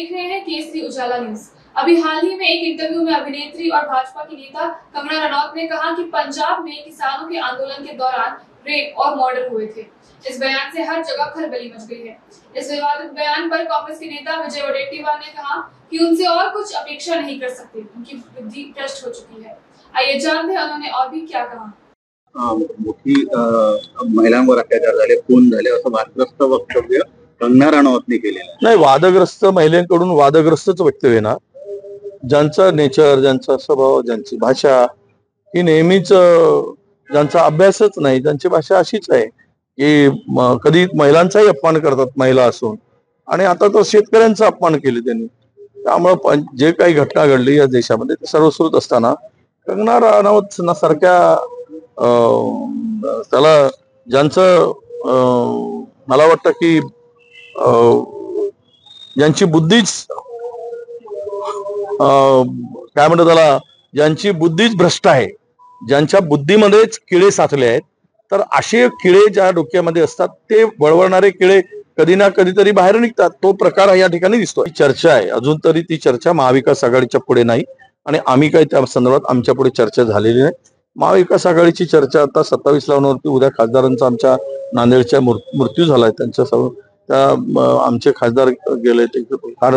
देख रहे हैं केसरी उजाला न्यूज। अभी हाल ही में एक इंटरव्यू में अभिनेत्री और भाजपा की नेता कंगना रनौत ने कहा कि पंजाब में किसानों के आंदोलन के दौरान रेप और मर्डर हुए थे। इस बयान से हर जगह खलबली मच गई है। इस विवादित बयान पर कांग्रेस के नेता विजय वडेट्टीवार ने कहा कि उनसे और कुछ अपेक्षा नहीं कर सकते, उनकी बुद्धि भ्रष्ट हो चुकी है। आइए जानते हैं उन्होंने और भी क्या कहा। मोठी महिलांवर अत्याचार झाले, खून झाले असं वादग्रस्त वक्तव्य कंगना रनौतने केलेलं नाही। वादग्रस्त महिलांकडून वादग्रस्तच वक्तव्य ना, ज्यांचा नेचर, ज्यांचा स्वभाव, ज्यांची भाषा ही नेहमीच ज्यांचा अभ्यासच नाही, ज्यांची भाषा अशीच आहे की कधी महिलांचाही अपमान करतात महिला असून, आणि आता तर शेतकऱ्यांचा अपमान केले त्यांनी। त्यामुळे जे काही घटना घडली या देशामध्ये ते सर्वश्रुत असताना कंगना रनौत सारख्या त्याला ज्यांचं मला वाटतं की ज्यांची बुद्धीच काय म्हणतात त्याला, ज्यांची बुद्धीच भ्रष्ट आहे, ज्यांच्या बुद्धीमध्येच किडे साचले आहेत, तर असे किडे ज्या डोक्यामध्ये असतात ते वळवणारे किडे कधी ना कधीतरी बाहेर निघतात। तो प्रकार या ठिकाणी दिसतो। चर्चा आहे, अजून तरी ती चर्चा महाविकास आघाडीच्या पुढे नाही आणि आम्ही काही त्या संदर्भात आमच्या पुढे चर्चा झालेली नाही। महाविकास आघाडीची चर्चा आता 27 ला होणार होती। उद्या खासदारांचा आमच्या नांदेडच्या मृत्यू झालाय, त्यांच्या त्या आमचे खासदार गेले, ते फार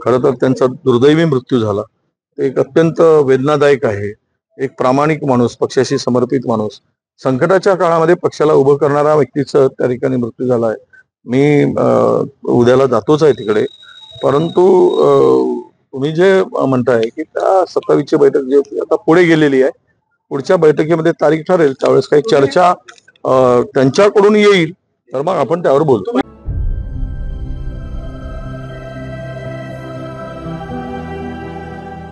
खरं तर त्यांचा दुर्दैवी मृत्यू झाला। ते एक अत्यंत वेदनादायक आहे। एक प्रामाणिक माणूस, पक्षाशी समर्पित माणूस, संकटाच्या काळामध्ये पक्षाला उभं करणारा व्यक्तीचा त्या ठिकाणी मृत्यू झालाय। मी उद्याला जातोच आहे तिकडे, परंतु तुम्ही जे म्हणताय की त्या 27ची बैठक जी आता पुढे गेलेली आहे, पुढच्या बैठकीमध्ये तारीख ठरेल, त्यावेळेस काही चर्चा त्यांच्याकडून येईल, तर मग आपण त्यावर बोलतो।